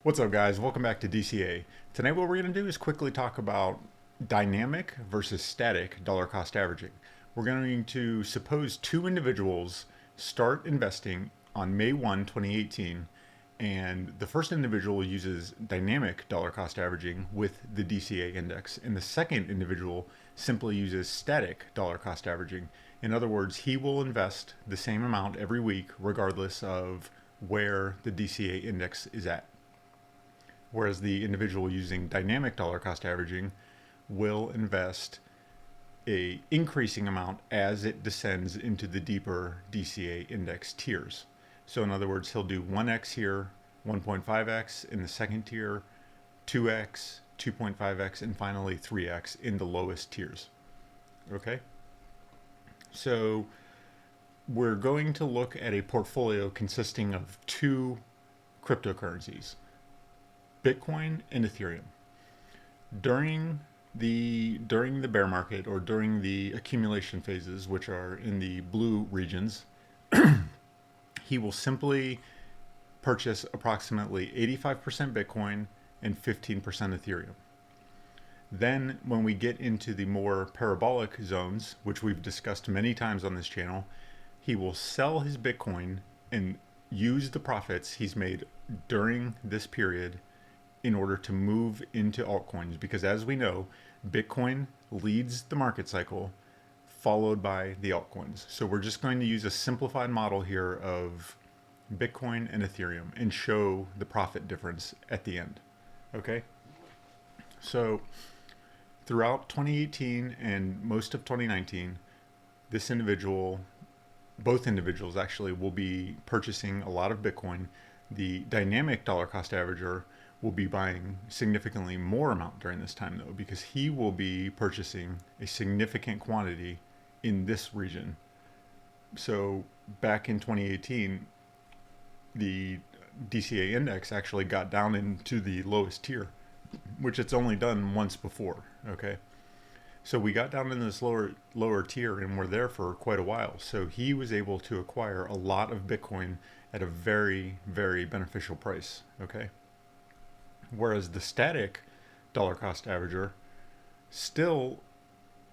What's up, guys? Welcome back to DCA. Tonight what we're going to do is quickly talk about dynamic versus static dollar cost averaging. We're going to suppose two individuals start investing on May 1, 2018, and the first individual uses dynamic dollar cost averaging with the DCA index, and the second individual simply uses static dollar cost averaging. In other words, he will invest the same amount every week regardless of where the DCA index is at. Whereas the individual using dynamic dollar cost averaging will invest a increasing amount as it descends into the deeper DCA index tiers. So in other words, he'll do 1x here, 1.5x in the second tier, 2x, 2.5x, and finally 3x in the lowest tiers. Okay? So we're going to look at a portfolio consisting of two cryptocurrencies, Bitcoin and Ethereum. During the bear market, or during the accumulation phases, which are in the blue regions, he will simply purchase approximately 85% Bitcoin and 15% Ethereum. Then when we get into the more parabolic zones, which we've discussed many times on this channel, he will sell his Bitcoin and use the profits he's made during this period in order to move into altcoins, because as we know, Bitcoin leads the market cycle, followed by the altcoins. So we're just going to use a simplified model here of Bitcoin and Ethereum and show the profit difference at the end. Okay? So throughout 2018 and most of 2019, both individuals actually, will be purchasing a lot of Bitcoin. The dynamic dollar cost averager will be buying significantly more amount during this time, though, because he will be purchasing a significant quantity in this region. So back in 2018, the DCA index actually got down into the lowest tier, which it's only done once before. Okay, so we got down in this lower tier, and we're there for quite a while. So he was able to acquire a lot of Bitcoin at a very, very beneficial price. Okay. Whereas the static dollar cost averager still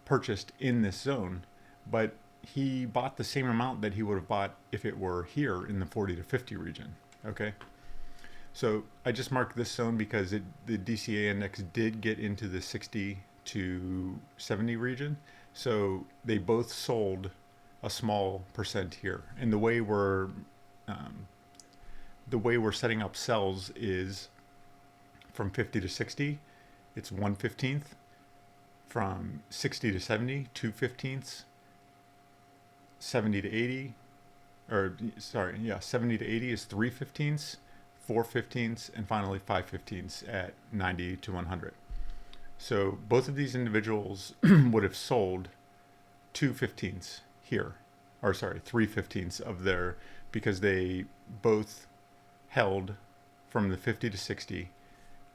purchased in this zone, but he bought the same amount that he would have bought if it were here in the 40 to 50 region. Okay. So I just marked this zone because the DCA index did get into the 60 to 70 region. So they both sold a small percent here. And the way we're setting up sells is from 50 to 60, it's 1/15. From 60 to 70, 2/15. 70 to 80, 70 to 80 is 3/15, 4/15, and finally 5/15 at 90 to 100. So both of these individuals would have sold 2/15 here, or sorry, 3/15 of their, because they both held from the 50 to 60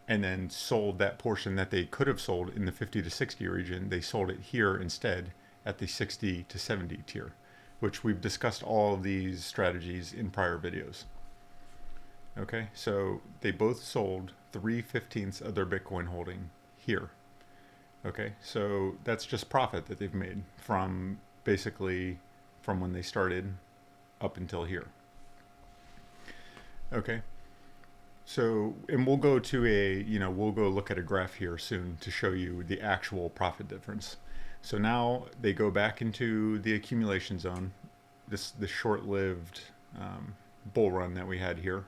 and then sold that portion that they could have sold in the 50 to 60 region. They sold it here instead at the 60 to 70 tier, which we've discussed all of these strategies in prior videos. Okay, so they both sold 3/15 of their Bitcoin holding here. Okay, so that's just profit that they've made from basically from when they started up until here. Okay. So, and we'll go look at a graph here soon to show you the actual profit difference. So now they go back into the accumulation zone, this short-lived bull run that we had here.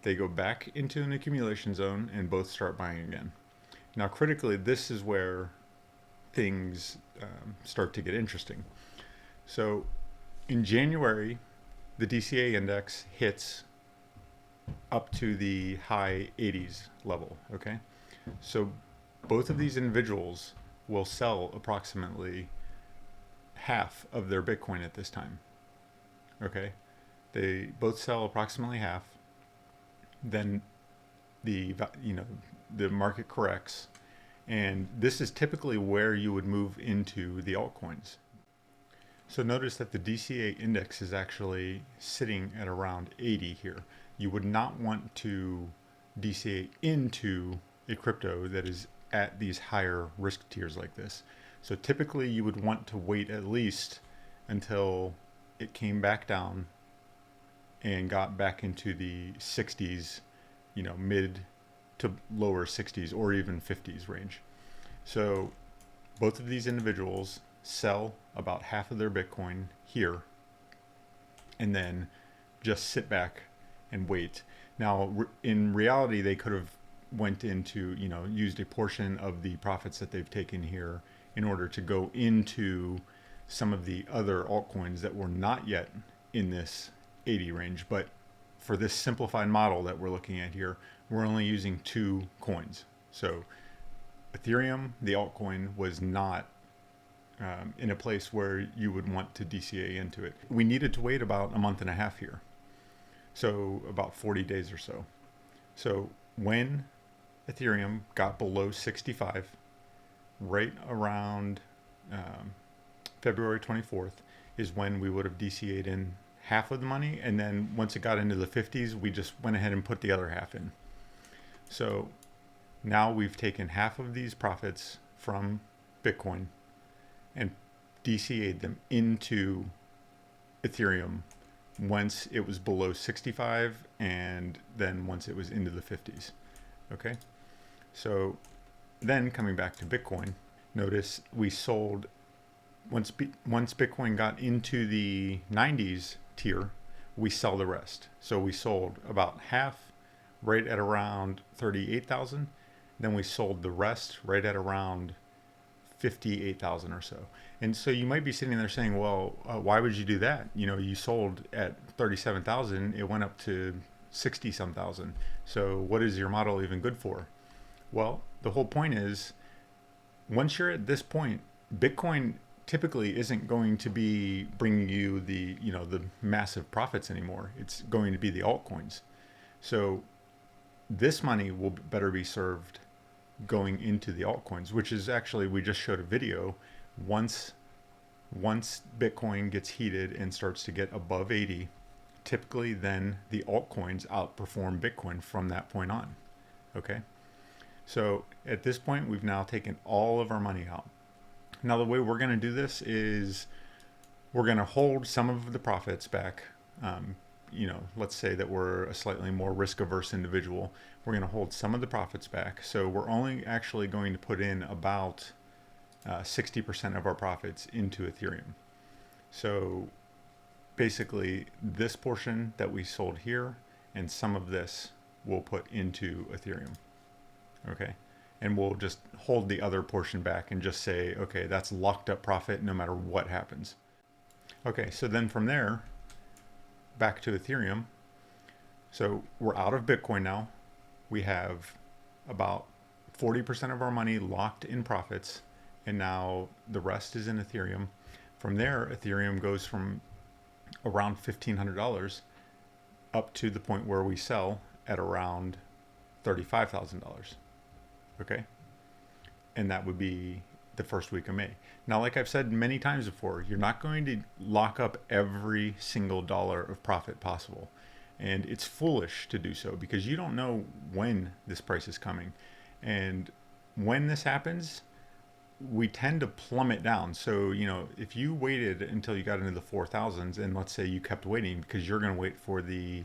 They go back into an accumulation zone and both start buying again. Now, critically, this is where things start to get interesting. So in January, the DCA index hits up to the high 80s level. Okay, so both of these individuals will sell approximately half of their Bitcoin at this time. Okay, they both sell approximately half. Then the market corrects, and this is typically where you would move into the altcoins. So notice that the DCA index is actually sitting at around 80 here. You would not want to DCA into a crypto that is at these higher risk tiers like this. So typically you would want to wait at least until it came back down and got back into the 60s, mid to lower 60s or even 50s range. So both of these individuals sell about half of their Bitcoin here and then just sit back and wait. Now, in reality, they could have went into, used a portion of the profits that they've taken here in order to go into some of the other altcoins that were not yet in this 80 range. But for this simplified model that we're looking at here, we're only using 2 coins. So Ethereum, the altcoin, was not in a place where you would want to DCA into it. We needed to wait about a month and a half here. So about 40 days or so. So when Ethereum got below 65, right around February 24th is when we would have DCA'd in half of the money. And then once it got into the 50s, we just went ahead and put the other half in. So now we've taken half of these profits from Bitcoin and DCA'd them into Ethereum once it was below 65 and then once it was into the 50s. Okay, so then coming back to Bitcoin, notice we sold once Bitcoin got into the 90s tier, we sell the rest. So we sold about half right at around 38,000. Then we sold the rest right at around 58,000 or so. And so you might be sitting there saying, well, why would you do that? You sold at 37,000, it went up to 60 some thousand. So what is your model even good for? Well, the whole point is, once you're at this point, Bitcoin typically isn't going to be bringing you the massive profits anymore. It's going to be the altcoins. So this money will better be served going into the altcoins, which is actually, we just showed a video. Once Bitcoin gets heated and starts to get above 80, typically then the altcoins outperform Bitcoin from that point on. Okay, so at this point we've now taken all of our money out. Now the way we're going to do this is we're going to hold some of the profits back. Let's say that we're a slightly more risk averse individual. We're going to hold some of the profits back. So we're only actually going to put in about 60% of our profits into Ethereum. So basically this portion that we sold here and some of this we'll put into Ethereum. Okay. And we'll just hold the other portion back and just say, okay, that's locked up profit no matter what happens. Okay, so then from there, back to Ethereum. So we're out of Bitcoin now. We have about 40% of our money locked in profits, and now the rest is in Ethereum. From there, Ethereum goes from around $1,500 up to the point where we sell at around $35,000. Okay, and that would be the first week of May. Now, like I've said many times before, you're not going to lock up every single dollar of profit possible. And it's foolish to do so because you don't know when this price is coming. And when this happens, we tend to plummet down. So, if you waited until you got into the 4,000s and let's say you kept waiting because you're going to wait for the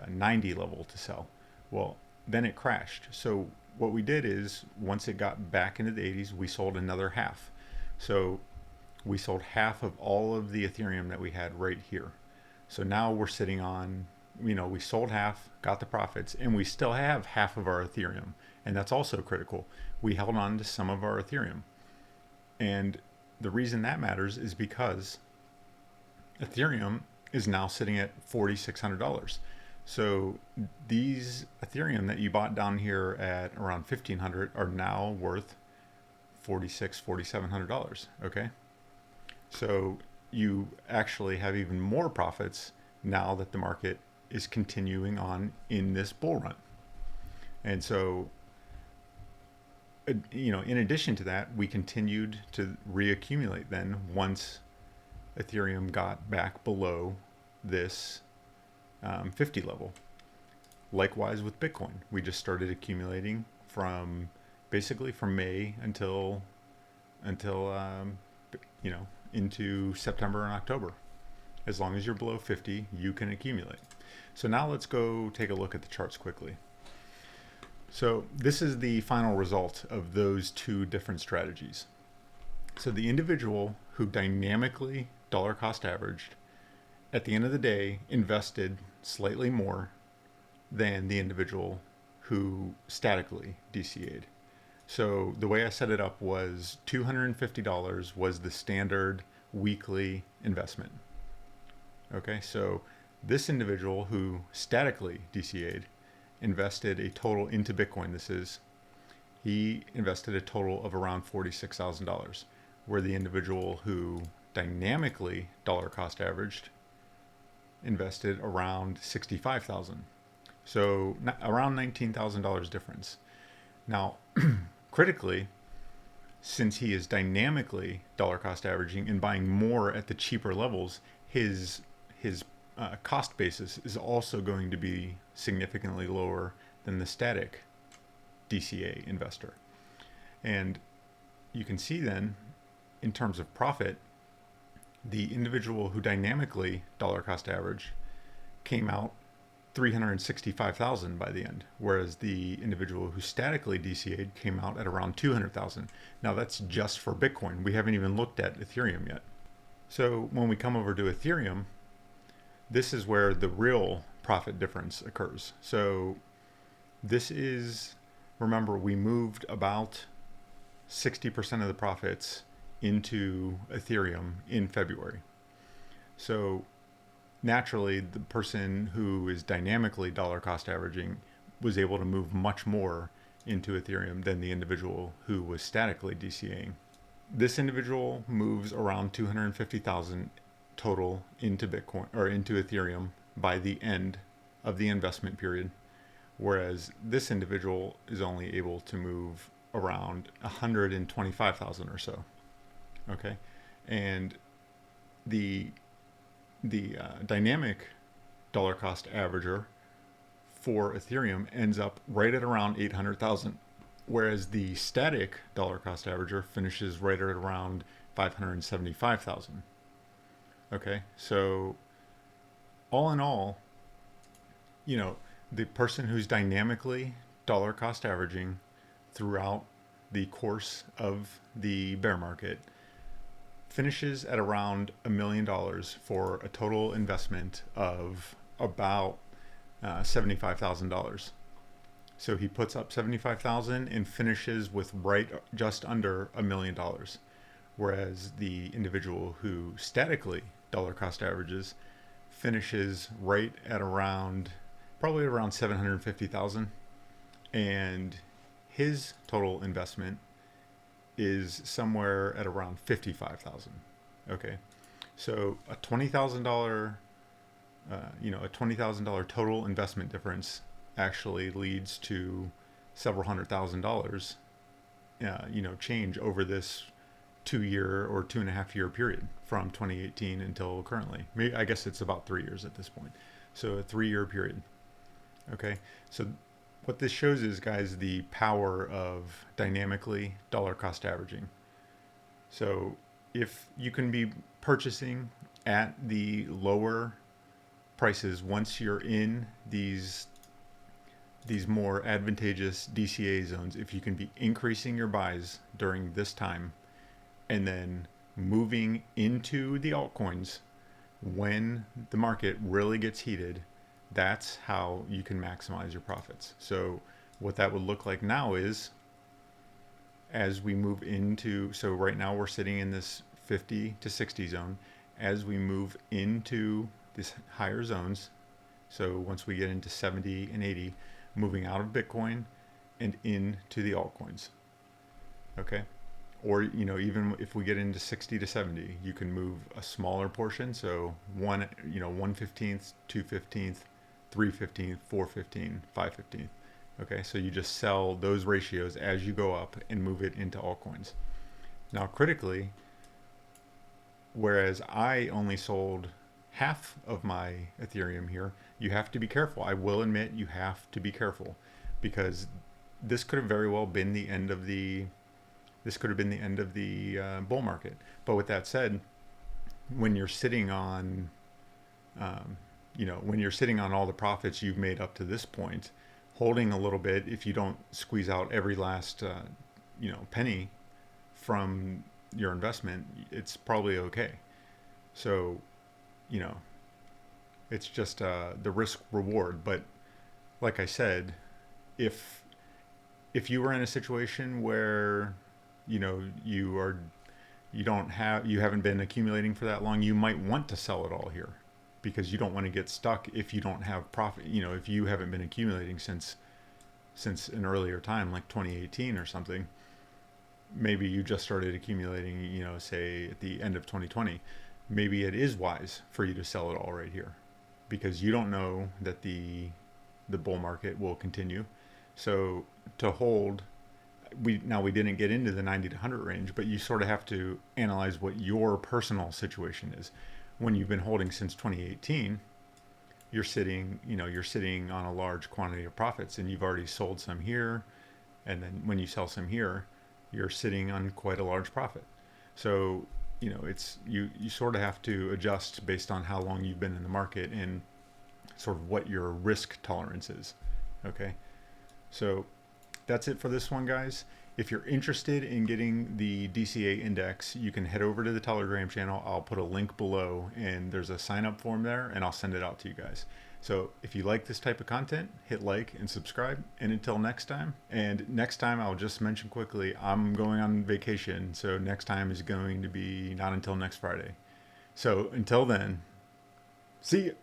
90 level to sell, well, then it crashed. So what we did is once it got back into the 80s, we sold another half. So we sold half of all of the Ethereum that we had right here. So now we're sitting on, we sold half, got the profits, and we still have half of our Ethereum. And that's also critical. We held on to some of our Ethereum. And the reason that matters is because Ethereum is now sitting at $4,600. So these Ethereum that you bought down here at around $1,500 are now worth $4,600, $4,700. Okay, so you actually have even more profits now that the market is continuing on in this bull run. And so, in addition to that, we continued to reaccumulate then once Ethereum got back below this 50 level. Likewise with Bitcoin, we just started accumulating from basically from May until you know, into September and October. As long as you're below 50, you can accumulate. So now let's go take a look at the charts quickly. So this is the final result of those two different strategies. So the individual who dynamically dollar cost averaged, at the end of the day, invested slightly more than the individual who statically DCA'd. So the way I set it up was $250 was the standard weekly investment. Okay, so this individual who statically DCA'd invested a total into Bitcoin. He invested a total of around $46,000, where the individual who dynamically dollar cost averaged invested around $65,000. So around $19,000 difference. Now, critically, since he is dynamically dollar cost averaging and buying more at the cheaper levels, his cost basis is also going to be significantly lower than the static DCA investor. And you can see then, in terms of profit, the individual who dynamically dollar cost average came out $365,000 by the end, whereas the individual who statically DCA'd came out at around $200,000. Now that's just for Bitcoin. We haven't even looked at Ethereum yet. So when we come over to Ethereum, this is where the real profit difference occurs. So this is, remember, we moved about 60% of the profits into Ethereum in February. So naturally, the person who is dynamically dollar cost averaging was able to move much more into Ethereum than the individual who was statically DCAing. This individual moves around 250,000 total into Bitcoin or into Ethereum by the end of the investment period, whereas this individual is only able to move around 125,000 or so. Okay, and the dynamic dollar cost averager for Ethereum ends up right at around 800,000, whereas the static dollar cost averager finishes right at around 575,000. Okay, so all in all, you know, the person who's dynamically dollar cost averaging throughout the course of the bear market finishes at around $1 million for a total investment of about $75,000. So he puts up $75,000 and finishes with right just under $1 million, whereas the individual who statically dollar cost averages finishes right at probably around 750,000, and his total investment is somewhere at around 55,000. Okay, so a $20,000 a $20,000 total investment difference actually leads to several $100,000 change over this 2-year or 2.5-year period from 2018 until currently. Maybe, I guess it's about 3 years at this point. So a 3-year period. Okay, so what this shows is, guys, the power of dynamically dollar cost averaging. So if you can be purchasing at the lower prices once you're in these more advantageous DCA zones, if you can be increasing your buys during this time and then moving into the altcoins when the market really gets heated, that's how you can maximize your profits. So what that would look like now is, as we move into, so right now we're sitting in this 50 to 60 zone. As we move into these higher zones, so once we get into 70 and 80, moving out of Bitcoin and into the altcoins. Okay, or even if we get into 60 to 70, you can move a smaller portion, so 1/15th, 2/15th, 3/15th, 4/15, 5/15. Okay, so you just sell those ratios as you go up and move it into altcoins. Now critically, whereas I only sold half of my Ethereum here, you have to be careful. I will admit you have to be careful, because this could have very well been the end of the bull market. But with that said, when you're sitting on when you're sitting on all the profits you've made up to this point, holding a little bit, if you don't squeeze out every last penny from your investment, it's probably okay. So, you know, it's just the risk reward. But like I said, if you were in a situation where you haven't been accumulating for that long, you might want to sell it all here, because you don't want to get stuck if you don't have profit. If you haven't been accumulating since an earlier time, like 2018 or something, maybe you just started accumulating, say at the end of 2020, maybe it is wise for you to sell it all right here, because you don't know that the bull market will continue. So to hold, we didn't get into the 90 to 100 range, but you sort of have to analyze what your personal situation is. When you've been holding since 2018, you're sitting on a large quantity of profits, and you've already sold some here, and then when you sell some here, you're sitting on quite a large profit. So it's you sort of have to adjust based on how long you've been in the market and sort of what your risk tolerance is. Okay, so that's it for this one, guys. If you're interested in getting the DCA index, you can head over to the Telegram channel. I'll put a link below, and there's a sign up form there, and I'll send it out to you guys. So if you like this type of content, hit like and subscribe. And until next time, I'll just mention quickly, I'm going on vacation. So next time is going to be not until next Friday. So until then, see you.